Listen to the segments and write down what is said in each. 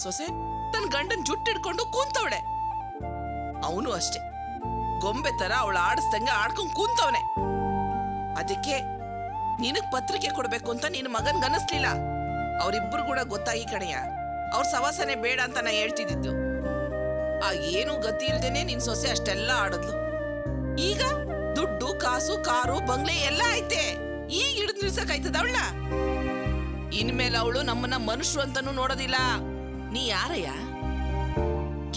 ಸೊಸೆ ತನ್ನ ಗಂಡನ್ ಜುಟ್ಟಿಡ್ಕೊಂಡು ಕೂತವಳೆ. ಅವನು ಅಷ್ಟೇ ಗೊಂಬೆ ತರ ಅವಳ ಆಡಿಸ್ದಂಗೆ ಆಡ್ಕೊಂಡ್ ಕೂತವನೆ. ಅದಕ್ಕೆ ನಿನಗ್ ಪತ್ರಿಕೆ ಕೊಡ್ಬೇಕು ಅಂತ ನಿನ್ ಮಗನ್ಗೆ ಅನಿಸ್ಲಿಲ್ಲ. ಅವ್ರಿಬ್ರು ಕೂಡ ಗೊತ್ತಾಗಿ ಕಣಯ್ಯ, ಅವ್ರ ಸವಾಸನೆ ಬೇಡ ಅಂತ ನಾ ಹೇಳ್ತಿದ್ದು. ಆ ಏನು ಗತಿ ಇಲ್ದೇನೆ ನಿನ್ ಸೊಸೆ ಅಷ್ಟೆಲ್ಲ ಆಡದ್ಲು. ಈಗ ದುಡ್ಡು ಕಾಸು ಕಾರು ಬಂಗ್ಲೆ ಎಲ್ಲ ಐತೆ, ಈಗ ಹಿಡಿದು ನಿಲ್ಸಕ್ಕಾಯ್ತದ ಅವಳ? ಇನ್ಮೇಲೆ ಅವಳು ನಮ್ಮನ್ನ ಮನುಷ್ಯರು ಅಂತಾನು ನೋಡೋದಿಲ್ಲ. ನೀ ಯಾರಯ್ಯ?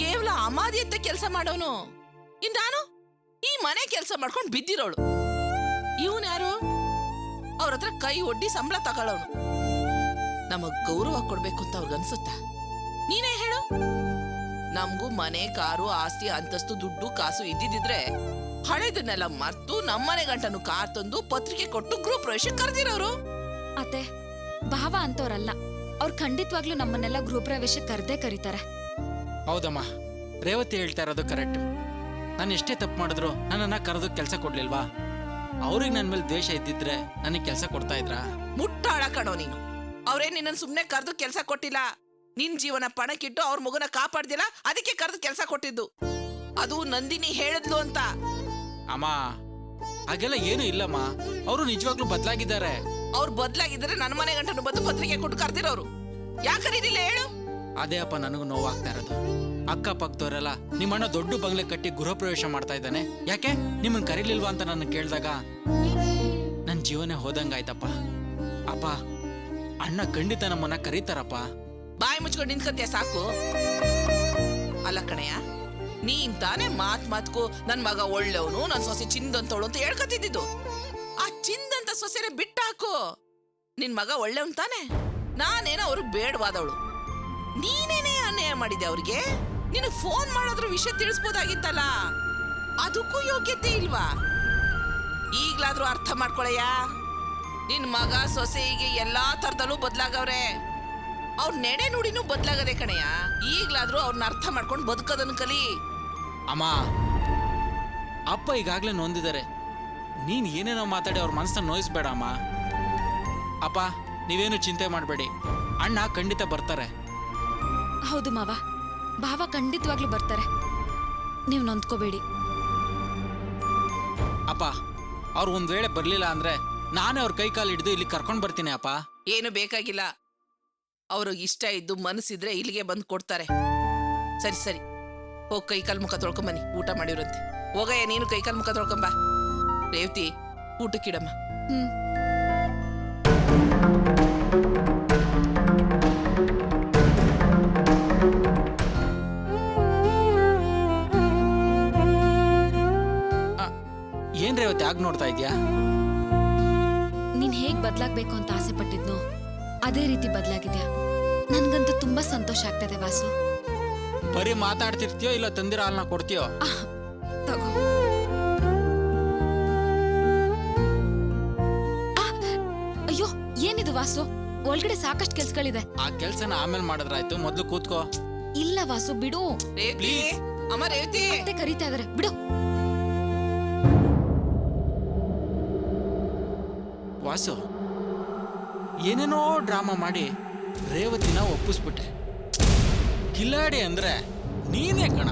ಕೇವಲ ಅಮಾದಿಯತ್ತ ಕೆಲಸ ಮಾಡೋನು. ಇನ್ ನಾನು ಈ ಮನೆ ಕೆಲಸ ಮಾಡ್ಕೊಂಡು ಬಿದ್ದಿರೋಳು. ಇವನ್ ಯಾರು? ಅವ್ರ ಹತ್ರ ಕೈ ಒಡ್ಡಿ ಸಂಬಳ ತಗೊಳ್ಳೋನು. ನಮಗ್ ಗೌರವ ಕೊಡ್ಬೇಕು ಅಂತ ಅವ್ರಿಗನ್ಸುತ್ತ? ನೀನೇ ಹೇಳು. ನಮ್ಗೂ ಮನೆ ಕಾರು ಆಸ್ತಿ ಅಂತಸ್ತು ದುಡ್ಡು ಕಾಸು ಇದ್ದಿದ್ರೆ ಹಳೆದನ್ನೆಲ್ಲ ಮರ್ತು ನಮ್ಮನೆ ಗಂಟನು ಕಾರ್ ತಂದು ಪತ್ರಿಕೆ ಕೊಟ್ಟು ಗ್ರೂಪ್ ಪ್ರವೇಶ ಕರೆದಿರೋರು. ಅತ್ತೆ, ಭಾವ ಅಂತವ್ರಲ್ಲ. ಅವ್ರು ಖಂಡಿತವಾಗ್ಲೂ ನಮ್ಮನ್ನೆಲ್ಲ ಗೃಹ ಪ್ರವೇಶ ಕರೆದೇ ಕರೀತಾರೆ. ಹೌದಮ್ಮ, ರೇವತಿ ಹೇಳ್ತಾ ಇರೋದು ಕರೆಕ್ಟ್. ನಾನು ಎಷ್ಟೇ ತಪ್ಪು ಮಾಡಿದ್ರು ನನ್ನನ್ನ ಕರೆದು ಕೆಲಸ ಕೊಡ್ಲಿಲ್ವಾ? ಅವ್ರಿಗೆ ನನ್ನ ಮೇಲೆ ದ್ವೇಷ ಇದ್ದಿದ್ರೆ ನನಗೆ ಕೆಲಸ ಕೊಡ್ತಾ ಇದ್ರಾ? ಮುಟ್ಟಾಳ ಕಣೋ ನೀನು. ಅವ್ರೇ ನಿನ್ನ ಸುಮ್ನೆ ಕರೆದು ಕೆಲಸ ಕೊಟ್ಟಿಲ್ಲ. ನಿನ್ ಜೀವನ ಪಣಕ್ಕಿಟ್ಟು ಅವ್ರ ಮಗುನ ಕಾಪಾಡ್ದಿಲ್ಲ, ಅದಕ್ಕೆ ಕರೆದು ಕೆಲಸ ಕೊಟ್ಟಿದ್ದು. ಅದು ನಂದಿನಿ ಹೇಳಿದ್ಲು ಅಂತ. ಅಮ್ಮ, ಹಾಗೆಲ್ಲ ಏನು ಇಲ್ಲಮ್ಮ. ಅವರು ನಿಜವಾಗ್ಲೂ ಬದಲಾಗಿದ್ದಾರೆ. ಅವ್ರು ಬದಲಾಗಿದ್ರೆ ನನ್ನ ಮನೆ ಗಂಟನು ಬಂದು ಪತ್ರಿಕೆ ಕೊಟ್ಟು ಕರೆದಿರೋರು. ಯಾಕೆ ಕರೀಲಿಲ್ಲ ಹೇಳು? ಅದೇ ಅಪ್ಪ ನನಗೂ ನೋವಾಗ್ತಾ ಇರೋದು. ಅಕ್ಕಪಕ್ಕದವರೆಲ್ಲ ನಿಮ್ಮಣ್ಣ ದೊಡ್ಡ ಬಂಗ್ಲೆ ಕಟ್ಟಿ ಗೃಹ ಪ್ರವೇಶ ಮಾಡ್ತಾ ಇದ್ದಾನೆ, ಯಾಕೆ ನಿಮ್ಮನ್ನ ಕರೀಲಿಲ್ವಾ ಅಂತ ನನ್ನ ಕೇಳಿದಾಗ ನನ್ನ ಜೀವನೇ ಹೋದಂಗಾಯ್ತಪ್ಪ. ಅಪ್ಪ, ಅಣ್ಣ ಖಂಡಿತ ನಮ್ಮನ್ನ ಕರೀತಾರಪ್ಪ. ಬಾಯಿ ಮುಚ್ಕೊಂಡು ನಿಂತ್ಕಂತೀಯ ಸಾಕು. ಅಲ್ಲ ಕಣಯ್ಯ, ನೀನ್ ತಾನೇ ಮಾತ್ಗೂ ನನ್ ಮಗ ಒಳ್ಳೆವನು, ನನ್ ಸೊಸೆ ಚಿಂದಂತವಳು ಅಂತ ಹೇಳ್ಕತಿದ್ದು. ಆ ಚಿಂದಂತ ಸೊಸೆನೆ ಬಿಟ್ಟಾಕು. ನಿನ್ ಮಗ ಒಳ್ಳೆವನ್ ತಾನೆ? ನಾನೇನೋ ಅವ್ರಿಗೆ ಬೇಡವಾದವಳು. ನೀನೇನೇ ಅನ್ಯಾಯ ಮಾಡಿದೆ ಅವ್ರಿಗೆ. ನಿನಗ್ ಫೋನ್ ಮಾಡೋದ್ರ ವಿಷಯ ತಿಳಿಸ್ಬೋದಾಗಿತ್ತಲ್ಲ. ಅದಕ್ಕೂ ಯೋಗ್ಯತೆ ಇಲ್ವಾ? ಈಗ್ಲಾದ್ರೂ ಅರ್ಥ ಮಾಡ್ಕೊಳಯ್ಯ. ನಿನ್ ಮಗ ಸೊಸೆಗೆ ಎಲ್ಲಾ ತರದಲ್ಲೂ ಬದ್ಲಾಗವ್ರೆ. ಅವ್ರ ನೆಡೆ ನುಡಿನೂ ಬದ್ಲಾಗದೆ ಕಣಯ್ಯ. ಈಗ್ಲಾದ್ರೂ ಅವ್ರನ್ನ ಅರ್ಥ ಮಾಡ್ಕೊಂಡು ಬದುಕೋದನ್ನ ಕಲಿ. ಅಮ್ಮ, ಅಪ್ಪ ಈಗಾಗ್ಲೇ ನೊಂದಿದ್ದಾರೆ. ನೀನ್ ಏನೇನೋ ಮಾತಾಡಿ ಅವ್ರ ಮನಸ್ಸನ್ನ ನೋಯಿಸ್ಬೇಡ ಅಮ್ಮ. ಅಪ್ಪ, ನೀವೇನು ಚಿಂತೆ ಮಾಡಬೇಡಿ, ಅಣ್ಣ ಖಂಡಿತ ಬರ್ತಾರೆ. ಹೌದು ಮಾವ, ಭಾವ ಖಂಡಿತವಾಗ್ಲೂ ಬರ್ತಾರೆ. ನೀವು ನೊಂದ್ಕೋಬೇಡಿ. ಅಪ್ಪ, ಅವ್ರು ಒಂದ್ ವೇಳೆ ಬರ್ಲಿಲ್ಲ ಅಂದ್ರೆ ನಾನೇ ಅವ್ರ ಕೈ ಕಾಲು ಹಿಡಿದು ಇಲ್ಲಿ ಕರ್ಕೊಂಡ್ ಬರ್ತೀನಿ. ಅಪ್ಪ, ಏನು ಬೇಕಾಗಿಲ್ಲ. ಅವ್ರಿಗೆ ಇಷ್ಟ ಇದ್ದು ಮನಸ್ಸಿದ್ರೆ ಇಲ್ಲಿಗೆ ಬಂದು ಕೊಡ್ತಾರೆ. ಸರಿ ಸರಿ, ಹೋಗ್ ಕೈ ಕಾಲು ಮುಖ ತೊಳ್ಕೊಂಬನ್ನಿ. ಊಟ ಮಾಡಿರಂತೆ. ಹೋಗಯ್ಯ ನೀನು ಕೈ ಕಾಲು ಮುಖ ತೊಳ್ಕೊಂಬ. ರೇವತಿ, ಊಟಕ್ಕಿಡಮ್ಮ. ಏನ್ ರೇವತಿ ಆಗ ನೋಡ್ತಾ ಇದ್ಯಾ? ನೀನ್ ಹೇಗ್ ಬದ್ಲಾಗ್ಬೇಕು ಅಂತ ಆಸೆ ಪಟ್ಟಿದ್ನೋ ಅದೇ ರೀತಿ ಬದ್ಲಾಗಿದ್ಯಾ. ನನ್ಗಂತೂ ತುಂಬಾ ಸಂತೋಷ ಆಗ್ತದೆ ವಾಸು. ಬರೀ ಮಾತಾಡ್ತಿರ್ತೀಯೋ ಇಲ್ಲ ತಂದಿರೋ ಹಾಲ್ನ ಕೊಡ್ತೀಯೋ? ತಗೋ. ಅಯ್ಯೋ, ಏನಿದು ವಾಸು? ಒಳಗಡೆ ಸಾಕಷ್ಟು ಕೆಲ್ಸಗಳಿದೆ. ಆ ಕೆಲ್ಸನ ಆಮೇಲೆ ಮಾಡಿದ್ರಾಯ್ತು, ಮೊದ್ಲು ಕೂತ್ಕೋ. ಇಲ್ಲ ವಾಸು, ಬಿಡು. ರೇವತಿ, ಅಮ್ಮ ರೇವತಿ, ಮತ್ತೆ ಕರೀತಾ ಇದಾರೆ, ಬಿಡು. ವಾಸು, ಏನೇನೋ ಡ್ರಾಮಾ ಮಾಡಿ ರೇವತಿನ ಒಪ್ಪಿಸ್ಬಿಟ್ಟೆ. ಕಿಲಾಡಿ ಅಂದ್ರೆ ನೀನೇ ಕಣ.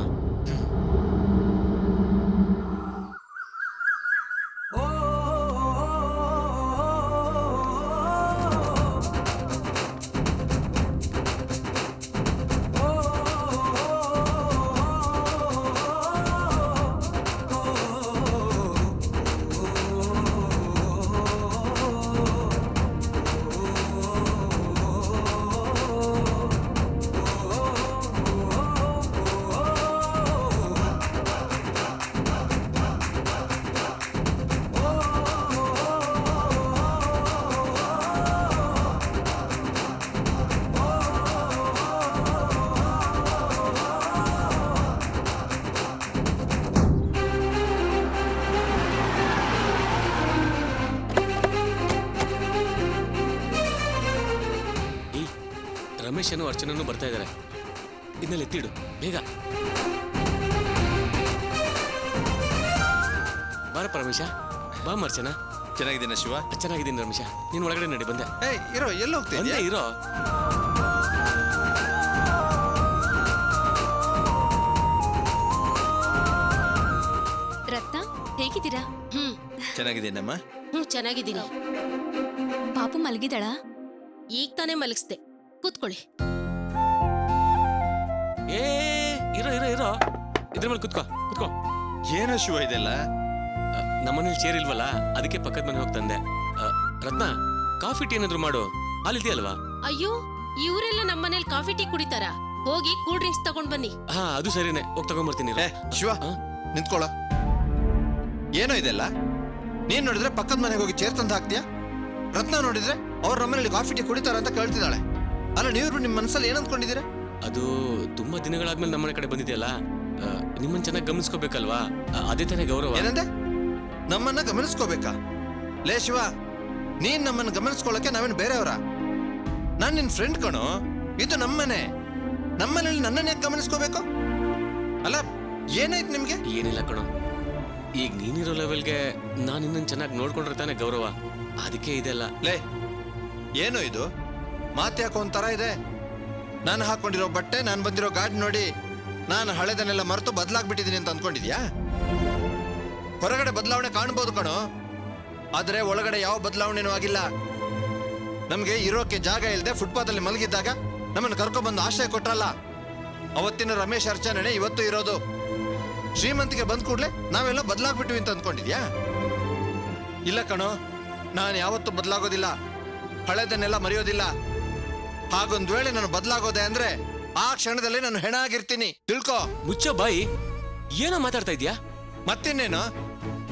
ರಮೇಶನು ಅರ್ಚನೂ ಬರ್ತಾ ಇದ್ದಾರೆ. ಇನ್ನಲ್ಲಿ ಎತ್ತಿಡು ಬೇಗ. ಬಾರಪ್ಪ ರಮೇಶ. ಬಾ ಅರ್ಚನಾ. ಚೆನ್ನಾಗಿದ್ದೀನ ಶಿವ? ಚೆನ್ನಾಗಿದ್ದೀನಿ ರಮೇಶ. ನೀನ್ ಒಳಗಡೆ ನಡಿ. ಬಂದೆ. ಇರೋ, ಎಲ್ಲ ಹೋಗ್ತೀನಿ. ಇರೋ. ಹೇಗಿದ್ದೀರಾ? ಚೆನ್ನಾಗಿದ್ದೀನಮ್ಮ. ಚೆನ್ನಾಗಿದ್ದೀನಿ. ಪಾಪು ಮಲಗಿದಳ? ಈಗ ತಾನೇ ಮಲಗಿಸ್ದೆ. ಕೂತ್ಕೊಳ್ಳಿ. ಏ ಇರೋ ಇರೋ ಇರೋ ಇದ್ರ ಮೇಲೆ ಕುತ್ಕೋ ಕುತ್ಕೋ. ಏನೋ ಶಿವ ಇದೆಲ್ಲ? ನಮ್ಮನೇಲಿ ಚೇರ್ ಇಲ್ವಲ್ಲ, ಅದಕ್ಕೆ ಪಕ್ಕದ ಮನೆ ಹೋಗಿ ತಂದೆ. ರತ್ನ, ಕಾಫಿ ಟೀ ಏನಾದ್ರು ಮಾಡು, ಹಾಲಿದೆಯಲ್ವಾ? ಅಯ್ಯೋ, ಇವರೆಲ್ಲ ನಮ್ಮನೇಲಿ ಕಾಫಿ ಟೀ ಕುಡಿತಾರ? ಹೋಗಿ ಕೂಲ್ ಡ್ರಿಂಕ್ಸ್ ತಗೊಂಡ್ ಬನ್ನಿ. ಹಾ ಅದು ಸರಿನೇ, ಹೋಗಿ ತಗೊಂಡ್ಬರ್ತೀನಿ. ಏ ಶಿವ, ನಿಂತ್ಕೊಳ್ಳ. ಏನೋ ಇದೆಲ್ಲ? ನೀನ್ ನೋಡಿದ್ರೆ ಪಕ್ಕದ ಮನೆಗೆ ಹೋಗಿ ಚೇರ್ ತಂದು ಹಾಕ್ತೀಯಾ? ರತ್ನ ನೋಡಿದ್ರೆ ಅವ್ರ ನಮ್ಮನೇಲಿ ಕಾಫಿ ಟೀ ಕುಡಿತಾರ ಅಂತ ಕೇಳ್ತಿದ್ದಾಳೆ. ಅಲ್ಲ, ನೀವು ನಿಮ್ ಮನಸ್ಸಲ್ಲಿ ಏನ್ ಅಂದ್ಕೊಂಡಿದ್ದೀರಾ? ಅದು ತುಂಬಾ ದಿನಗಳಾದ್ಮೇಲೆ ನಮ್ಮನೆ ಕಡೆ ಬಂದಿದೆಯಲ್ಲ, ನಿಮ್ಮನ್ನ ಚೆನ್ನಾಗಿ ಗಮನಿಸ್ಕೋಬೇಕಲ್ವಾ, ಅದೇ ತಾನೇ ಗೌರವ. ಏನಂದೆ? ನಮ್ಮನ್ನ ಗಮನಿಸ್ಕೋಬೇಕಾ? ಲೇ ಶಿವ, ನೀನ್ ನಮ್ಮನ್ನ ಗಮನಿಸ್ಕೊಳ್ಳಕ್ಕೆ ನಾವೇನ್ ಬೇರೆಯವರ? ನಾನ್ ನಿನ್ ಫ್ರೆಂಡ್ ಕಣೋ, ಇದು ನಮ್ಮನೆ. ನಮ್ಮನೇಲಿ ನನ್ನನ್ನ ಯಾಕೆ ಗಮನಿಸ್ಕೋಬೇಕು? ಅಲ್ಲ, ಏನಾಯ್ತು ನಿಮ್ಗೆ? ಏನಿಲ್ಲ ಕಣೋ, ಈಗ ನೀನಿರೋ ಲೆವೆಲ್ಗೆ ನಾನು ನಿನ್ನನ್ನು ಚೆನ್ನಾಗಿ ನೋಡ್ಕೊಂಡ್ರೆ ತಾನೇ ಗೌರವ, ಅದಕ್ಕೆ ಇದೆಲ್ಲ. ಲೇ, ಏನು ಇದು ಮಾತು? ಯಾಕೋ ಒಂಥರ ಇದೆ. ನಾನು ಹಾಕೊಂಡಿರೋ ಬಟ್ಟೆ, ನಾನು ಬಂದಿರೋ ಗಾಡಿ ನೋಡಿ ನಾನು ಹಳೆದನ್ನೆಲ್ಲ ಮರೆತು ಬದಲಾಗ್ಬಿಟ್ಟಿದ್ದೀನಿ ಅಂತ ಅಂದ್ಕೊಂಡಿದ್ಯಾ? ಹೊರಗಡೆ ಬದಲಾವಣೆ ಕಾಣ್ಬೋದು ಕಣೋ, ಆದ್ರೆ ಒಳಗಡೆ ಯಾವ ಬದಲಾವಣೆನೂ ಆಗಿಲ್ಲ. ನಮ್ಗೆ ಇರೋಕೆ ಜಾಗ ಇಲ್ಲದೆ ಫುಟ್ಪಾತ್ ಅಲ್ಲಿ ಮಲಗಿದ್ದಾಗ ನಮ್ಮನ್ನು ಕರ್ಕೊಂಡ್ಬಂದು ಆಶ್ರಯ ಕೊಟ್ರಲ್ಲ, ಅವತ್ತಿನ ರಮೇಶ್ ಅರ್ಚನೆ ಇವತ್ತು ಇರೋದು. ಶ್ರೀಮಂತಿಗೆ ಬಂದ್ ಕೂಡ್ಲೆ ನಾವೆಲ್ಲ ಬದಲಾಗ್ಬಿಟ್ಟಿವಿ ಅಂತ ಅಂದ್ಕೊಂಡಿದ್ಯಾ? ಇಲ್ಲ ಕಣೋ, ನಾನು ಯಾವತ್ತೂ ಬದಲಾಗೋದಿಲ್ಲ, ಹಳೆದನ್ನೆಲ್ಲ ಮರೆಯೋದಿಲ್ಲ. ಹಾಗೊಂದ್ ವೇಳೆ ನಾನು ಬದಲಾಗೋದೆ ಅಂದ್ರೆ ಆ ಕ್ಷಣದಲ್ಲಿ ನಾನು ಹೆಣ ಆಗಿರ್ತೀನಿ, ತಿಳ್ಕೊ. ಮುಚ್ಚ ಬಾಯಿ, ಏನೋ ಮಾತಾಡ್ತಾ ಇದ್ಯಾ? ಮತ್ತಿನ್ನೇನು?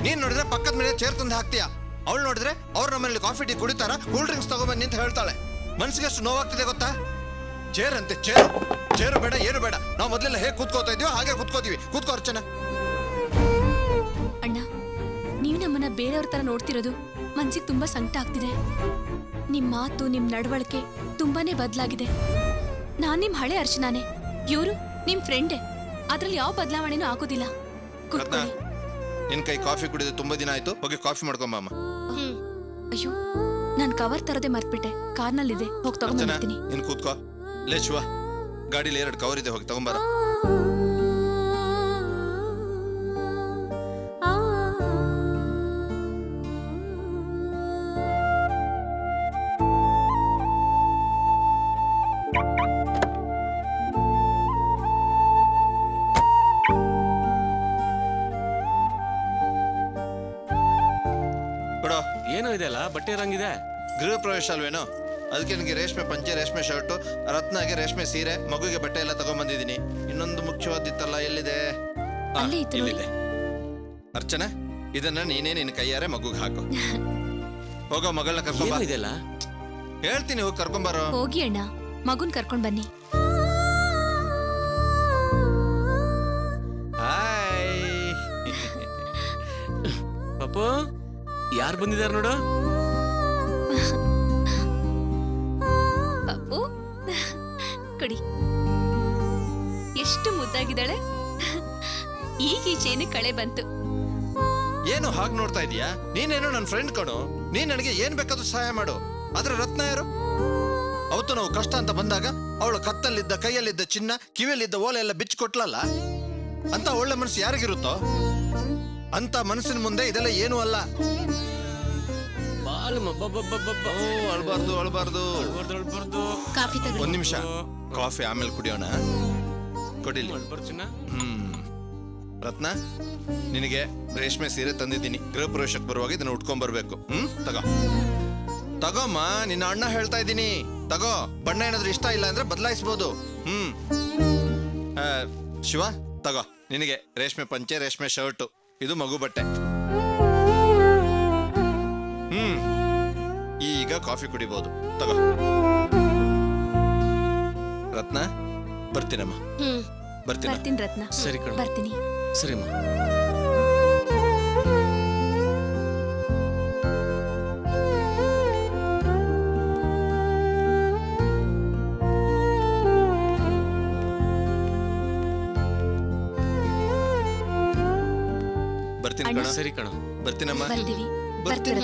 ನೀನ್ ನೋಡಿದ್ರೆ ಪಕ್ಕದ ಮೇಲೆ ಚೇರ್ ತಂದು ಹಾಕ್ತೀಯ, ಅವಳು ನೋಡಿದ್ರೆ ಅವ್ರ ನಮ್ಮಲ್ಲಿ ಕಾಫಿ ಟೀ ಕುಡಿತಾರ, ಕೂಲ್ ಡ್ರಿಂಕ್ಸ್ ತಗೊಂಬನ್ನಿ ಅಂತ ಹೇಳ್ತಾಳೆ. ಮನ್ಸಿಗೆ ಎಷ್ಟು ನೋವಾಗ್ತಿದೆ ಗೊತ್ತಾ? ಚೇರ್ ಅಂತೆ, ಚೇರು ಬೇಡ, ಏನು ಬೇಡ. ನಾವು ಮೊದಲೆಲ್ಲ ಹೇಗೆ ಕೂತ್ಕೋತಾ ಇದೀವೋ ಹಾಗೆ ಕೂತ್ಕೋತೀವಿ. ಕೂತ್ಕೋ ಅರ್ಚನಾ. ಅಣ್ಣ, ನೀವು ನಮ್ಮನ್ನ ಬೇರೆಯವ್ರ ತರ ನೋಡ್ತಿರೋದು ಮನ್ಸಿಗೆ ತುಂಬಾ ಸಂಕಟ ಆಗ್ತಿದೆ. ನಿಮ್ ಮಾತು, ನಿಮ್ ನಡವಳಿಕೆ ತುಂಬಾನೇ ಬದಲಾಗಿದೆ. ನಾನ್ ನಿಮ್ ಹಳೆ ಅರ್ಚನಾನೇ, ಇವ್ರು ನಿಮ್ ಫ್ರೆಂಡೇ. ಅದ್ರಲ್ಲಿ ಯಾವ ಬದಲಾವಣೆನೂ ಆಗೋದಿಲ್ಲ. ಕೂತ್ಕೊಳ್ಳಿ. ನಿನ್ ಕೈ ಕಾಫಿ ಕುಡಿದು ತುಂಬಾ ದಿನ ಆಯ್ತು, ಹೋಗಿ ಕಾಫಿ ಮಾಡ್ಕೊಂಬಮ್ಮ. ಅಯ್ಯೋ, ನಾನ್ ಕವರ್ ತರೋದೇ ಮರ್ತ್ಬಿಟ್ಟೆ, ಕಾರ್ನಲ್ಲಿದೆ, ಹೋಗಿ ತಗೊಂಡ್ಬರ್ತೀನಿ. ನೀನ್ ಕೂತ್ಕೋ. ಲೇ ಶಿವ, ಗಾಡಿಲಿ 2 ಕವರ್ ಇದೆ, ಹೋಗಿ ತಗೊಂಬಾರ. ಕೊಡೋ. ಏನೋ ಇದೆಲ್ಲ ಬಟ್ಟೆ ರಂಗಿದೆ. ಗೃಹ ಪ್ರವೇಶ ಅಲ್ವೇನೋ, ಅದಕ್ಕೆ ನನಗೆ ರೇಷ್ಮೆ ಪಂಚೆ, ರೇಷ್ಮೆ ಶರ್ಟು, ರತ್ನಾಗೆ ರೇಷ್ಮೆ ಸೀರೆ, ಮಗುಗೆ ಬಟ್ಟೆ ಎಲ್ಲ ತಗೊಂಡ್ಬಂದಿದ್ದೀನಿ. ಇನ್ನೊಂದು ಮುಖ್ಯವಾದಿತ್ತಲ್ಲ, ಎಲ್ಲಿದೆ? ಅಲ್ಲೇ ಇತ್ತು ನೋಡಿ. ಇಲ್ಲಿದೆ. ಅರ್ಚನಾ, ಇದನ್ನ ನೀನೇ ನಿನ್ನ ಕೈಯಾರೆ ಮಗುಗೆ ಹಾಕು. ಹೋಗೋ, ಮಗಳನ್ನ ಕರ್ಕೊಂಬ. ಏನೋ ಇದೆಲ್ಲ? ಹೇಳ್ತೀನಿ, ಹೋಗಿ ಕರ್ಕೊಂಬಾರೋ. ಹೋಗಿ ಅಣ್ಣ, ಮಗುನ್ ಕರ್ಕೊಂಡ್ ಬನ್ನಿ. ಹಾಯ್ ಪಾಪು, ಯಾರು ಬಂದಿದ್ದಾರೆ ನೋಡು. ಪಾಪು, ಕೊಡಿ. ಎಷ್ಟು ಮುದ್ದಾಗಿದ್ದಾಳೆ. ಈಗ ಈ ಚೇನು ಕಳೆ ಬಂತು. ಏನು ಹಾಗೆ ನೋಡ್ತಾ ಇದೀಯಾ? ನೀನೇನೋ ನನ್ನ ಫ್ರೆಂಡ್ ಕಣೋ, ನೀನ್ ನನಗೆ ಏನ್ ಬೇಕಾದ್ರೂ ಸಹಾಯ ಮಾಡು. ಆದ್ರೆ ರತ್ನ ಯಾರು? ಅವತ್ತು ನಾವು ಕಷ್ಟ ಅಂತ ಬಂದಾಗ ಅವಳ ಕತ್ತಲ್ಲಿದ್ದ, ಕೈಯಲ್ಲಿದ್ದ ಚಿನ್ನ, ಕಿವಿಯಲ್ಲಿದ್ದ ಓಲೆ ಎಲ್ಲ ಬಿಚ್ಚಿಕೊಟ್ಲಲ್ಲ, ಅಂತ ಒಳ್ಳೆ ಮನಸ್ಸು ಯಾರಿಗಿರುತ್ತೋ ಅಂತ ಮನಸ್ಸಿನ ಮುಂದೆ ಇದೆಲ್ಲ ಏನೂ ಅಲ್ಲ. ಅಳ್ಬಾರ್ದು ಅಳ್ಬಾರ್ದು. ಕಾಫಿ ತಗೊಳ್ಳಿ. 1 ನಿಮಿಷ, ಕಾಫಿ ಆಮೇಲೆ ಕುಡಿಯೋಣ. ಕೊಡಿಲಿ. ರತ್ನ, ನಿನಗೆ ರೇಷ್ಮೆ ಸೀರೆ ತಂದಿದ್ದೀನಿ. ಗೃಹ ಪ್ರವೇಶಕ್ಕೆ ಬರುವಾಗ ಇದನ್ನ ಉಟ್ಕೊಂಡ್ ಬರ್ಬೇಕು. ತಗೋಮ್ಮ, ನಿನ್ನ ಅಣ್ಣ ಹೇಳ್ತಾ ಇದ್ದೀನಿ, ತಗೋ. ಬಣ್ಣ ಏನಾದ್ರೂ ಇಷ್ಟ ಇಲ್ಲ ಅಂದ್ರೆ ಬದಲಾಯಿಸ್ಬೋದು. ಶಿವ, ತಗೋ, ನಿನಗೆ ರೇಷ್ಮೆ ಪಂಚೆ, ರೇಷ್ಮೆ ಶರ್ಟು, ಇದು ಮಗು ಬಟ್ಟೆ. ಈಗ ಕಾಫಿ ಕುಡಿಬಹುದು, ತಗೋ. ರತ್ನ, ಬರ್ತೀನಮ್ಮ. ಬರ್ತೀನಿ ರತ್ನ. ಸರಿ ಕಣ, ಬರ್ತೀನಿ. ಸರಿಮ್ಮ. ಬರ್ತೀನಿ ಕಣ. ಸರಿ ಕಣ, ಬರ್ತೀನಮ್ಮ. ಬರ್ತೀವಿ. ಬರ್ತೀನಿ.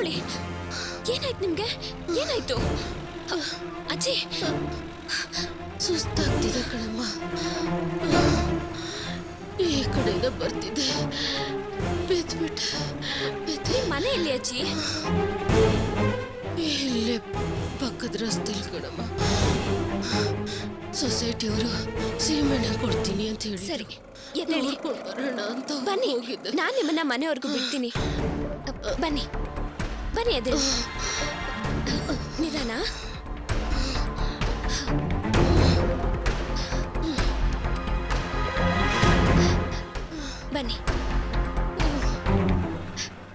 ಕೂತ್ಕೊಳ್ಳಿ. ಏನಾಯ್ತು ನಿಮ್ಗೆ? ಏನಾಯ್ತು? ಅಜ್ಜಿ ಸುಸ್ತಾಗ್ತಿದೆ ಕಣಮ್ಮ. ಈ ಕಡೆಯಿಂದ ಬರ್ತಿದ್ದೆ, ಬಿದ್ಬಿಟ್ಟೆ. ನಿಮ್ ಮನೆ ಎಲ್ಲಿ ಅಜ್ಜಿ? ಇಲ್ಲೇ ಪಕ್ಕದ ರಸ್ತೆಲಿ ಕಣಮ್ಮ. ಸೊಸೈಟಿಯವರು ಸೀಮೆಣ್ಣೆ ಕೊಡ್ತೀನಿ ಅಂತ ಹೇಳಿ ಸರಿ, ಎದ್ದೇಳಿ. ಬರೋಣ ಅಂತ ಬನ್ನಿ, ಹೋಗಿದ್ದೆ. ನಾನ್ ನಿಮ್ಮನ್ನ ಮನೆವರೆಗೂ ಬಿಡ್ತೀನಿ. ಬನ್ನಿ ಬನ್ನಿ, ಎದ್ದೇಳಿ. ನಿಧಾನ. ಬನ್ನಿ,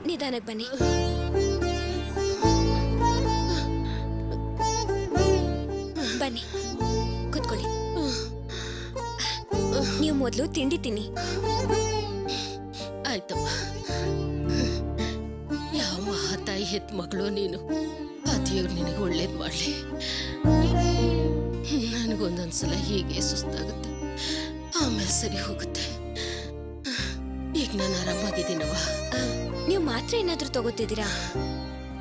ನಿಧಾನಕ್ಕೆ ಬನ್ನಿ. ಬನ್ನಿ ಕೂತ್ಕೊಳ್ಳಿ. ನೀವು ಮೊದಲು ತಿಂಡಿ ತಿನ್ನಿ. ಆಯ್ತಮ್ಮ. ಯಾವ ಮಹಾತಾಯಿ ಹೆತ್ ಮಗಳು ನೀನು. ಆ ದೇವ್ರು ನಿನಗೆ ಒಳ್ಳೇದ್ ಮಾಡ್ಲಿ. ನನಗೊಂದೊಂದ್ಸಲ ಹೀಗೆ ಸುಸ್ತಾಗುತ್ತೆ, ಆಮೇಲೆ ಸರಿ ಹೋಗುತ್ತೆ. ಈಗ ನಾನು ಆರಾಮಾಗಿದ್ದೀನವ. ನೀವು ಮಾತ್ರೆ ಏನಾದ್ರೂ ತಗೋತಿದ್ದೀರಾ?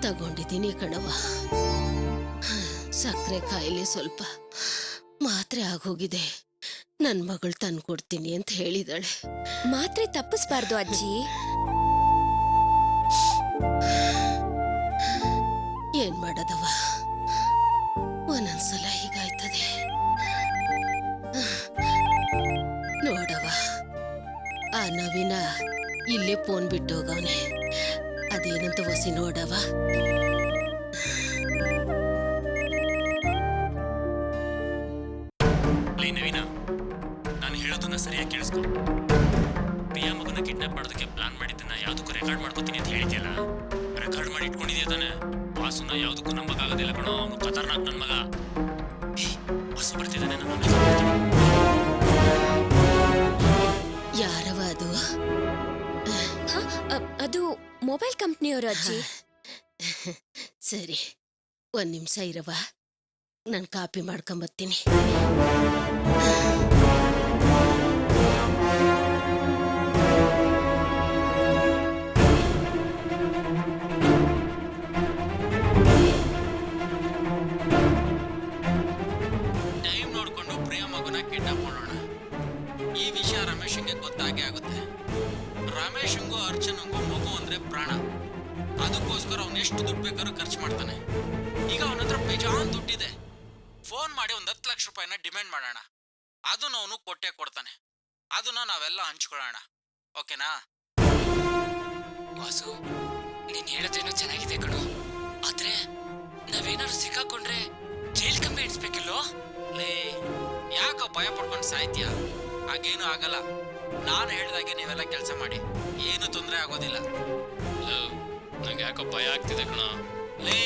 ತಗೊಂಡಿದ್ದೀನಿ ಕಣವ. ಸಕ್ಕರೆ ಕಾಯಿಲೆ ಸ್ವಲ್ಪ ಮಾತ್ರೆ ಆಗೋಗಿದೆ. ನನ್ ಮಗಳು ತಂದ್ಕೊಡ್ತೀನಿ ಅಂತ ಹೇಳಿದಾಳೆ. ಮಾತ್ರೆ ತಪ್ಪಿಸ್ಬಾರ್ದು ಅಜ್ಜಿ. ಏನ್ ಮಾಡೋದವ, ಒಂದೊಂದ್ಸಲ ಹೀಗಾಯ್ತದೆ. ನೋಡವ, ಆ ನವೀನ ಇಲ್ಲೇ ಫೋನ್ ಬಿಟ್ಟು ಹೋಗವನೆ. ಅದೇನಂತ ಹೊಸಿ ನೋಡವ. ನವೀನ, ನಾನು ಹೇಳೋದನ್ನ ಸರಿಯಾಗಿ ಕೇಳಿಸ್ಕೊ. ಪ್ರಿಯಾ ಮಗನ ಕಿಡ್ನಾಪ್ ಮಾಡೋದಕ್ಕೆ ಪ್ಲಾನ್ ಮಾಡಿದ್ದನ್ನ ಯಾವ್ದಕ್ಕೂ ರೆಕಾರ್ಡ್ ಮಾಡ್ಕೋತೀನಿ ಅಂತ ಹೇಳಿದ್ಯಲ್ಲ, ರೆಕಾರ್ಡ್ ಮಾಡಿ ಇಟ್ಕೊಂಡಿದ್ಯಾ ತಾನೆ? ವಾಸುನ ಯಾವ್ದಕ್ಕೂ ನಂಬಕ್ಕಾಗೋದಿಲ್ಲ ಕಣೋ, ಅವನು ಖತರ್ನಾಕ್ ನನ್ ಮಗ. ವಾಸು ಬರ್ತಿದ್ದಾನೆ, ನಾನು ಆಮೇಲೆ ಬರ್ತೀನಿ. ಯಾರವ ಅದು? ಅದು ಮೊಬೈಲ್ ಕಂಪ್ನಿಯವರು ಅಜ್ಜಿ. ಸರಿ, ಒಂದ್ ನಿಮಿಷ ಇರವ, ನಾನು ಕಾಪಿ ಮಾಡ್ಕೊಂಬರ್ತೀನಿ. ಟೈಮ್ ನೋಡ್ಕೊಂಡು ಪ್ರಿಯ ಮಗುನ ಕಿಡ್ನಾಪ್ ಮಾಡೋಣ. ಈ ವಿಷಯ ರಮೇಶಂಗೆ ಗೊತ್ತಾಗೇ ಆಗುತ್ತೆ. ರಮೇಶಂಗೂ ಅರ್ಚನಂಗೂ ಮಗು ಅಂದ್ರೆ ಪ್ರಾಣ. ಅದಕ್ಕೋಸ್ಕರ ಅವನು ಎಷ್ಟು ದುಡ್ಡು ಬೇಕಾದ್ರೂ ಖರ್ಚು ಮಾಡ್ತಾನೆ. ಈಗ ಅವನ ಹತ್ರ ಬೇಜಾನ್ ದುಡ್ಡಿದೆ. ಫೋನ್ ಮಾಡಿ 10 ಲಕ್ಷ ರೂಪಾಯಿನ ಡಿಮ್ಯಾಂಡ್ ಮಾಡೋಣ. ಅದನ್ನ ಅವನು ಕೊಟ್ಟೆ ಕೊಡ್ತಾನೆ. ಅದನ್ನ ನಾವೆಲ್ಲ ಹಂಚ್ಕೊಳ್ಳೋಣ, ಓಕೆನಾ? ವಾಸು, ನೀನ್ ಹೇಳೋದೇನೋ ಚೆನ್ನಾಗಿದೆ ಕಣೋ, ಆದ್ರೆ ನಾವೇನಾದ್ರು ಸಿಕ್ಕಾಕೊಂಡ್ರೆ ಜೈಲ್ ಕಂಬಿ ಇಡ್ಸ್ಬೇಕಿಲ್ಲೋ? ಲೇ, ಯಾಕೋ ಭಯ ಪಡ್ಕೊಂಡು ಸಾಯ್ತೀಯ? ಹಾಗೇನು ಆಗಲ್ಲ. ನಾನು ಹೇಳ್ದಾಗೆ ನೀವೆಲ್ಲ ಕೆಲಸ ಮಾಡಿ, ಏನು ತೊಂದರೆ ಆಗೋದಿಲ್ಲ. ನಂಗೆ ಯಾಕೋ ಭಯ ಆಗ್ತಿದೆ ಕಣೋ. ಲೇ,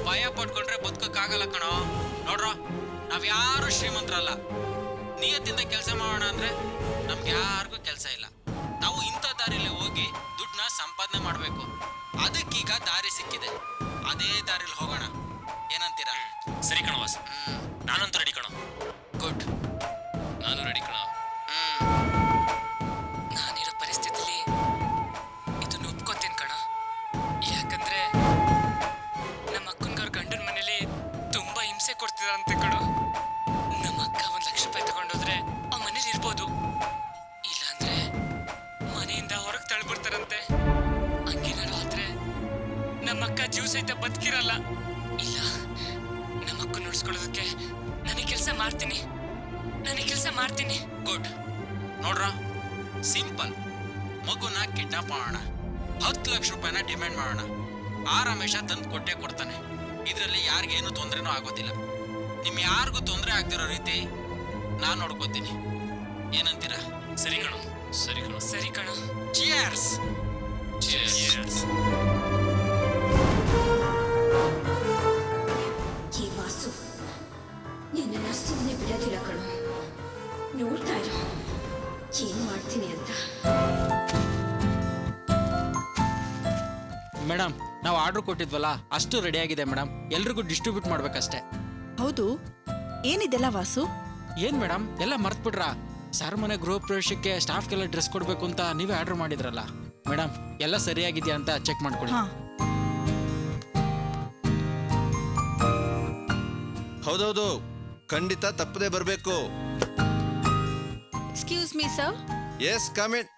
ಭಯ ಪಡ್ಕೊಂಡ್ರೆ ಬದುಕಕ್ಕಾಗಲ್ಲ ಕಣೋ. ನೋಡ್ರೋ, ನಾವ್ಯಾರು ಶ್ರೀಮಂತರಲ್ಲ. ನಿಯತ್ತಿಂದ ಕೆಲಸ ಮಾಡೋಣ ಅಂದ್ರೆ ನಮ್ಗೆ ಯಾರಿಗೂ ಕೆಲಸ ಇಲ್ಲ. ನಾವು ಇಂಥ ದಾರಿಲಿ ಹೋಗಿ ದುಡ್ಡನ್ನ ಸಂಪಾದನೆ ಮಾಡಬೇಕು. ಅದಕ್ಕೀಗ ದಾರಿ ಸಿಕ್ಕಿದೆ, ಅದೇ ದಾರಿಲಿ ಹೋಗೋಣ. ಏನಂತೀರಾ? ಸರಿ ಕಣ ವಾಸು, ನಾನಂತೂ ರೆಡಿ ಕಣೋ. ಗುಡ್, ನಾನು ರೆಡಿ ಕಣೋ. ನಾನಿರೋ ಪರಿಸ್ಥಿತಿಲಿ ಇದನ್ನ ಒಪ್ಕೋತೀನಿ ಕಣ. ಯಾಕಂದ್ರೆ ನಮ್ಮ ಅಕ್ಕನ್ಗವ್ರ ಗಂಡನ ಮನೇಲಿ ತುಂಬಾ ಹಿಂಸೆ ಕೊಡ್ತಿದಾರಂತೆ ಕಣೋ. ನಮ್ಮ ಅಕ್ಕ 1 ಲಕ್ಷ ರೂಪಾಯಿ ತಗೊಂಡೋದ್ರೆ ಆ ಮನೇಲಿ ಇರ್ಬೋದು, ಇಲ್ಲಾಂದ್ರೆ ಮನೆಯಿಂದ ಹೊರಗೆ ತಳ್ಬಿಡ್ತಾರಂತೆ. ಹಂಗೇನಾರು ಆದ್ರೆ ನಮ್ಮ ಅಕ್ಕ ಜೀವ ಸಹಿತ ಬದುಕಿರಲ್ಲ. ಇಲ್ಲ, ನಮ್ಮ ಅಕ್ಕ ನೋಡ್ಸ್ಕೊಳ್ಳೋದಕ್ಕೆ ನನಗೆ ಕೆಲಸ ಮಾಡ್ತೀನಿ. ಗುಡ್. ನೋಡ್ರ, ಸಿಂಪಲ್. ಮಗುನ ಕಿಡ್ನಾಪ್ ಮಾಡೋಣ, 10 ಲಕ್ಷ ರೂಪಾಯಿನ ಡಿಮ್ಯಾಂಡ್ ಮಾಡೋಣ. ಆ ರಮೇಶ ತಂದು ಕೊಟ್ಟೆ ಕೊಡ್ತಾನೆ. ಇದರಲ್ಲಿ ಯಾರಿಗೇನು ತೊಂದರೆನೂ ಆಗೋದಿಲ್ಲ. ನಿಮ್ ಯಾರಿಗೂ ತೊಂದರೆ ಆಗ್ದಿರೋ ರೀತಿ ನಾನು ನೋಡ್ಕೋತೀನಿ. ಏನಂತೀರಾ? ಸರಿ ಕಣೋ, ಸರಿ ಕಣೋ. ಸರಿ ಕಣ. ಚಿಯರ್ಸ್. ಈ ವಾಸು ನಿನ್ನ ಸುಮ್ಮನೆ ಬಿಡೋದಿಲ್ಲ ಕಣೋ. ನೋಡ್ತಾ ಇರು ಏನ್ ಮಾಡ್ತೀನಿ ಅಂತ. ಮೇಡಮ್, ನಾವು ಆರ್ಡರ್ ಕೊಟ್ಟಿದ್ವಲ್ಲ, ಅಷ್ಟು ರೆಡಿ ಆಗಿದೆ ಮೇಡಮ್. ಎಲ್ರಿಗೂ ಡಿಸ್ಟ್ರಿಬ್ಯೂಟ್ ಮಾಡ್ಬೇಕಷ್ಟೇ. ಹೌದು, ಏನಿದೆಲ್ಲ ವಾಸು? ಏನ್ ಮೇಡಮ್, ಎಲ್ಲ ಮರ್ತ್ಬಿಟ್ರಾ? ಸರ್ ಮನೆ ಗೃಹ ಪ್ರವೇಶಕ್ಕೆ ಸ್ಟಾಫ್ಗೆಲ್ಲ ಡ್ರೆಸ್ ಕೊಡ್ಬೇಕು ಅಂತ ನೀವೇ ಆರ್ಡರ್ ಮಾಡಿದ್ರಲ್ಲ ಮೇಡಮ್. ಎಲ್ಲ ಸರಿಯಾಗಿದೆಯಾ ಅಂತ ಚೆಕ್ ಮಾಡ್ಕೊಳ್ಳಿ. ಹಾ ಹೌದೌದು, ಖಂಡಿತ ತಪ್ಪದೆ ಬರಬೇಕು. Excuse me sir. Yes, commit.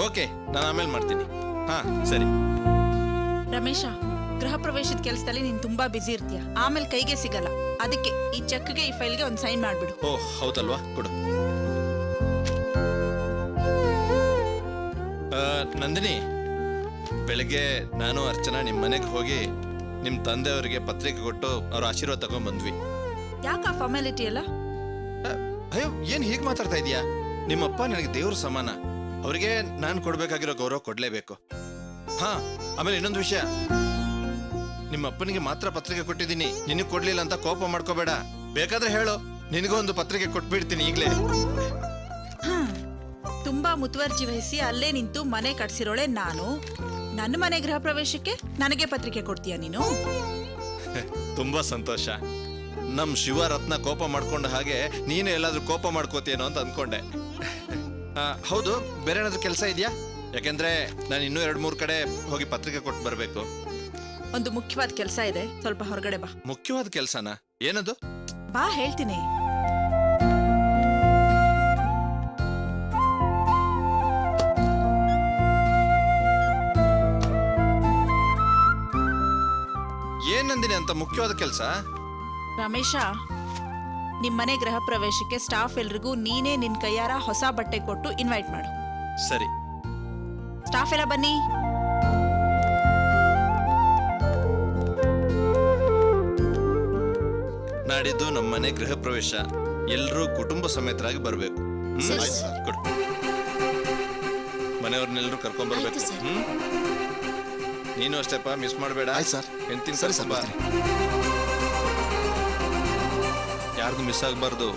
Okay, ನಾನು ಆಮೇಲೆ ಮಾಡ್ತೀನಿ. ಹಾ, ಸರಿ. ರಮೇಶ, ಗೃಹ ಪ್ರವೇಶದ ಕೆಲಸದಲ್ಲಿ ನೀನ್ ತುಂಬಾ ಬ್ಯುಸಿ ಇರ್ತೀಯ, ಆಮೇಲೆ ಕೈಗೆ ಸಿಗಲ್ಲ. ಅದಕ್ಕೆ ಈ ಚೆಕ್ಗೆ ಈ ಫೈಲ್ಗೆ ಒಂದು ಸೈನ್ ಮಾಡ್ಬಿಡು. ಓ, ಹೌದಲ್ವಾ, ಕೊಡು. ನಂದಿನಿ, ಬೆಳಗ್ಗೆ ನಾನು ಅರ್ಚನಾ ನಿಮ್ಮ ಮನೆಗೆ ಹೋಗಿ ನಿಮ್ಮ ತಂದೆಯವರಿಗೆ ಪತ್ರಿಕೆ ಕೊಟ್ಟು ಅವ್ರ ಆಶೀರ್ವಾದ ತಗೊಂಡ್ ಬಂದ್ವಿ. ಯಾಕ ಫಾರ್ಮಾಲಿಟಿ ಅಲ್ಲ? ಅಯ್ಯೋ, ಏನ್ ಹೀಗೆ ಮಾತಾಡ್ತಾ ಇದೀಯಾ? ನಿಮ್ಮಪ್ಪ ನನಗೆ ದೇವ್ರ ಸಮಾನ, ಅವರಿಗೆ ನಾನು ಕೊಡ್ಬೇಕಾಗಿರೋ ಗೌರವ ಕೊಡ್ಲೇಬೇಕು. ಹಾ, ಆಮೇಲೆ ಇನ್ನೊಂದು ವಿಷಯ, ನಿಮ್ಮ ಅಪ್ಪನಿಗೆ ಮಾತ್ರ ಪತ್ರಿಕೆ ಕೊಟ್ಟಿದ್ದೀನಿ, ನಿನಗೆ ಕೊಡ್ಲಿಲ್ಲ ಅಂತ ಕೋಪ ಮಾಡ್ಕೋಬೇಡ. ಬೇಕಾದ್ರೆ ಹೇಳು, ನಿನಗೂ ಒಂದು ಪತ್ರಿಕೆ ಕೊಟ್ಬಿಡ್ತೀನಿ ಈಗ್ಲೇ. ತುಂಬಾ ಮುತುವರ್ಜಿ ವಹಿಸಿ ಅಲ್ಲೇ ನಿಂತು ಮನೆ ಕಟ್ಸಿರೋಳೆ ನಾನು. ನನ್ನ ಮನೆ ಗೃಹ ಪ್ರವೇಶಕ್ಕೆ ನನಗೆ ಪತ್ರಿಕೆ ಕೊಡ್ತೀಯ ನೀನು? ತುಂಬಾ ಸಂತೋಷ. ನಮ್ ಶಿವರತ್ನ ಕೋಪ ಮಾಡ್ಕೊಂಡ ಹಾಗೆ ನೀನು ಎಲ್ಲಾದ್ರೂ ಕೋಪ ಮಾಡ್ಕೋತೀನೋ ಅಂತ ಅನ್ಕೊಂಡೆ. ಹೌದು, ಬೇರೆ ಏನಾದ್ರೂ ಕೆಲಸ ಇದೆಯಾ? ಯಾಕೆಂದ್ರೆ ನಾನು ಇನ್ನೂ 2-3 ಕಡೆ ಹೋಗಿ ಪತ್ರಿಕೆ ಕೊಟ್ಟು ಬರ್ಬೇಕು. ಒಂದು ಮುಖ್ಯವಾದ ಕೆಲಸ ಇದೆ, ಸ್ವಲ್ಪ ಹೊರಗಡೆ ಬಾ. ಮುಖ್ಯವಾದ ಕೆಲಸನಾ? ಏನದು? ಬಾ, ಹೇಳ್ತೀನಿ. ಏನ್ ನಂದಿನಿ ಅಂತ ಮುಖ್ಯವಾದ ಕೆಲಸ? ರಮೇಶ, ನಿಮ್ಮನೆ ಗೃಹ ಪ್ರವೇಶಕ್ಕೆ ಸ್ಟಾಫ್ ಎಲ್ರಿಗೂ ನೀನೇ ನಿನ್ ಕೈಯಾರ ಹೊಸ ಬಟ್ಟೆ ಕೊಟ್ಟು ಇನ್ವೈಟ್ ಮಾಡು. ಸರಿ. ಸ್ಟಾಫ್ ಎಲ್ಲ ಬನ್ನಿ. ನಾಡಿದ್ದು ನಮ್ಮನೆ ಗೃಹ ಪ್ರವೇಶ, ಎಲ್ಲರೂ ಕುಟುಂಬ ಸಮೇತರಾಗಿ ಬರ್ಬೇಕು. ಕೊಡು. ಮನೆಯವ್ರನ್ನೆಲ್ಲರೂ ಕರ್ಕೊಂಡ್ ಬರ್ಬೇಕು. ನೀನು ಅಷ್ಟೇಪ್ಪ, ಮಿಸ್ ಮಾಡಬೇಡ. ಹೆಂಡ್ತಿನ ಸರಿ ಸ್ವಲ್ಪ ಯಾರ್ದು ಮಿಸ್ ಆಗಬಾರ್ದು.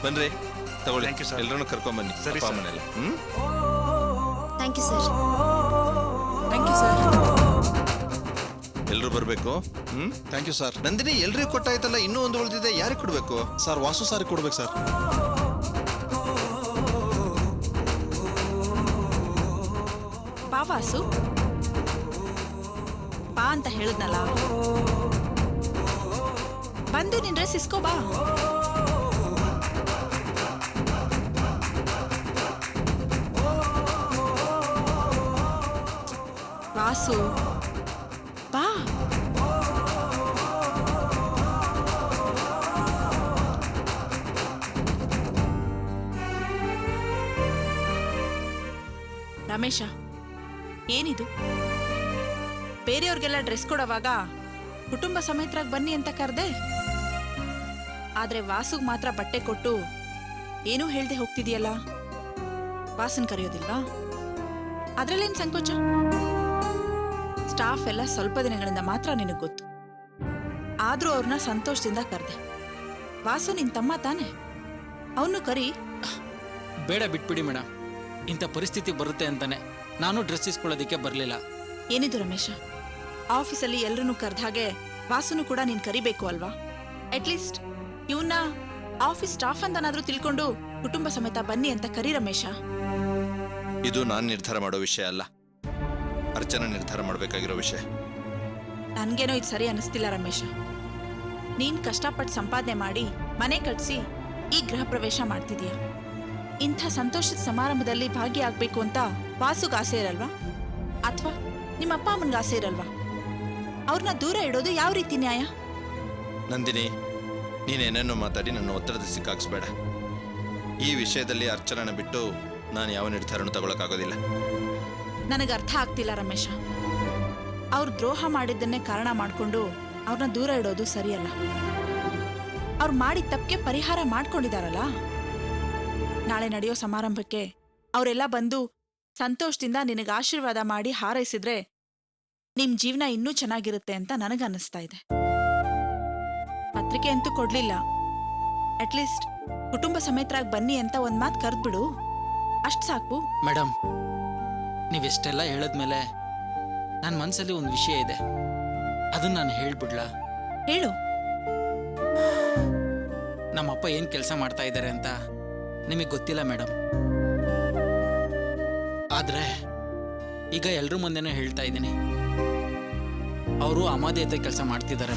ಬನ್ರಿ, ತಗೊಳ್ಳಿ, ಎಲ್ಲರನ್ನು ಕರ್ಕೊಂಡ್ ಬನ್ನಿ. ಅಪ್ಪ ಅಮ್ಮನೆಲ್ಲ. Thank you sir. Thank you sir. ಎಲ್ಲರೂ ಬರ್ಬೇಕು. Thank you sir. ನಂದಿನಿ, ಎಲ್ರಿಗೂ ಕೊಟ್ಟಾಯ್ತಲ್ಲ, ಇನ್ನೂ ಒಂದು ಉಳಿದಿದೆ, ಯಾರಿಗೆ ಕೊಡ್ಬೇಕು? ಸರ್, ವಾಸು ಸಾರಿ ಕೊಡ್ಬೇಕು ಸರ್. ಬಾ ವಾಸು, ಬಾ ಅಂತ ಹೇಳಿದ್ನಲ್ಲ, ಬಂದು ನಿನ್ ಡ್ರೆಸ್ ಇಸ್ಕೋ ಬಾ. ವಾಸು, ಬಾ. ರಮೇಶ, ಏನಿದು? ಬೇರೆಯವ್ರಿಗೆಲ್ಲ ಡ್ರೆಸ್ ಕೊಡೋವಾಗ ಕುಟುಂಬ ಸಮೇತರಾಗಿ ಬನ್ನಿ ಅಂತ ಕರೆದೆ, ಆದ್ರೆ ವಾಸುಗ್ ಮಾತ್ರ ಬಟ್ಟೆ ಕೊಟ್ಟು ಏನೂ ಹೇಳ್ದೆ ಹೋಗ್ತಿದೆಯಲ್ಲ. ವಾಸನ್ ಕರೆಯೋದಿಲ್ವಾ? ಅದ್ರಲ್ಲೇನ್ ಸಂಕೋಚ? ಸ್ಟಾಫ್ ಎಲ್ಲ ಸ್ವಲ್ಪ ದಿನಗಳಿಂದ ಮಾತ್ರ ನಿನಗೆ ಗೊತ್ತು, ಆದ್ರೂ ಅವ್ರನ್ನ ಸಂತೋಷದಿಂದ ಕರೆದೆ. ವಾಸು ನಿನ್ ತಮ್ಮ ತಾನೆ, ಅವನು ಕರಿ. ಬೇಡ, ಬಿಟ್ಬಿಡಿ ಮೇಡಮ್. ಇಂಥ ಪರಿಸ್ಥಿತಿ ಬರುತ್ತೆ ಅಂತಾನೆ ನಾನು ಡ್ರೆಸ್ ಇಸ್ಕೊಳ್ಳೋದಕ್ಕೆ ಬರಲಿಲ್ಲ. ಏನಿದು ರಮೇಶ, ಆಫೀಸಲ್ಲಿ ಎಲ್ರನ್ನೂ ಕರೆದ ಹಾಗೆ ವಾಸುನು ಕೂಡ ನೀನ್ ಕರಿಬೇಕು ಅಲ್ವಾ? ಅಟ್ಲೀಸ್ಟ್ ಇವನ್ನ ಆಫೀಸ್ ಸ್ಟಾಫ್ ಅಂತನಾದ್ರೂ ತಿಳ್ಕೊಂಡು ಕುಟುಂಬ ಸಮೇತ ಬನ್ನಿ ಅಂತ ಕರಿ ರಮೇಶ. ಇದು ನಾನು ನಿರ್ಧಾರ ಮಾಡೋ ವಿಷಯ ಅಲ್ಲ, ಅರ್ಚನಾ ನಿರ್ಧಾರ ಮಾಡಬೇಕಾಗಿರೋ ವಿಷಯ. ನನ್ಗೇನೋ ಇದು ಸರಿ ಅನಿಸ್ತಿಲ್ಲ ರಮೇಶ. ನೀನ್ ಕಷ್ಟಪಟ್ಟು ಸಂಪಾದನೆ ಮಾಡಿ ಮನೆ ಕಟ್ಸಿ ಈ ಗೃಹ ಪ್ರವೇಶ ಮಾಡ್ತಿದೀಯ. ಇಂಥ ಸಂತೋಷದ ಸಮಾರಂಭದಲ್ಲಿ ಭಾಗಿಯಾಗಬೇಕು ಅಂತ ವಾಸುಗ್ ಆಸೆ ಇರಲ್ವಾ? ಅಥವಾ ನಿಮ್ಮ ಅಪ್ಪ ಅಮ್ಮನ್ಗೆ ಆಸೆ ಇರಲ್ವಾ? ಅವ್ರನ್ನ ದೂರ ಇಡೋದು ಯಾವ ರೀತಿ ನ್ಯಾಯ? ನಂದಿನಿ, ನೀನೇನೇನೋ ಮಾತಾಡಿ ನನ್ನ ಒತ್ತಡದ ಸಿಕ್ಕಾಕ್ಸ್ಬೇಡ. ಈ ವಿಷಯದಲ್ಲಿ ಅರ್ಚನಾನ ಬಿಟ್ಟು ನಾನು ಯಾವ ನಿರ್ಧಾರನೂ ತಗೊಳಕ್ಕಾಗೋದಿಲ್ಲ. ನನಗೆ ಅರ್ಥ ಆಗ್ತಿಲ್ಲ ರಮೇಶ. ಅವ್ರು ದ್ರೋಹ ಮಾಡಿದ್ದನ್ನೇ ಕಾರಣ ಮಾಡಿಕೊಂಡು ಅವ್ರನ್ನ ದೂರ ಇಡೋದು ಸರಿಯಲ್ಲ. ಅವ್ರು ಮಾಡಿದ ತಪ್ಪಿಗೆ ಪರಿಹಾರ ಮಾಡ್ಕೊಂಡಿದಾರಲ್ಲ. ನಾಳೆ ನಡೆಯೋ ಸಮಾರಂಭಕ್ಕೆ ಅವರೆಲ್ಲ ಬಂದು ಸಂತೋಷದಿಂದ ನಿನಗೆ ಆಶೀರ್ವಾದ ಮಾಡಿ ಹಾರೈಸಿದ್ರೆ ನಿಮ್ ಜೀವನ ಇನ್ನೂ ಚೆನ್ನಾಗಿರುತ್ತೆ ಅಂತ ನನಗನ್ನಿಸ್ತಾ ಇದೆ. ಪತ್ರಿಕೆ ಅಂತೂ ಕೊಡ್ಲಿಲ್ಲ, ಅಟ್ಲೀಸ್ಟ್ ಕುಟುಂಬ ಸಮೇತರಾಗಿ ಬನ್ನಿ ಅಂತ ಒಂದ್ ಮಾತು ಕರೆದ್ಬಿಡು, ಅಷ್ಟು ಸಾಕು. ಮೇಡಮ್, ನೀವೆಷ್ಟೆಲ್ಲ ಹೇಳಿದ್ಮೇಲೆ ನನ್ನ ಮನಸ್ಸಲ್ಲಿ ಒಂದು ವಿಷಯ ಇದೆ, ಅದನ್ನ ನಾನು ಹೇಳ್ಬಿಡ್ಲಾ? ಹೇಳು. ನಮ್ಮಪ್ಪ ಏನು ಕೆಲಸ ಮಾಡ್ತಾ ಇದ್ದಾರೆ ಅಂತ ನಿಮಗೆ ಗೊತ್ತಿಲ್ಲ ಮೇಡಮ್. ಆದರೆ ಈಗ ಎಲ್ಲರ ಮುಂದೆನೂ ಹೇಳ್ತಾ ಇದ್ದೀನಿ, ಅವರು ಅಮಾದ್ಯತೆ ಕೆಲಸ ಮಾಡ್ತಿದ್ದಾರೆ.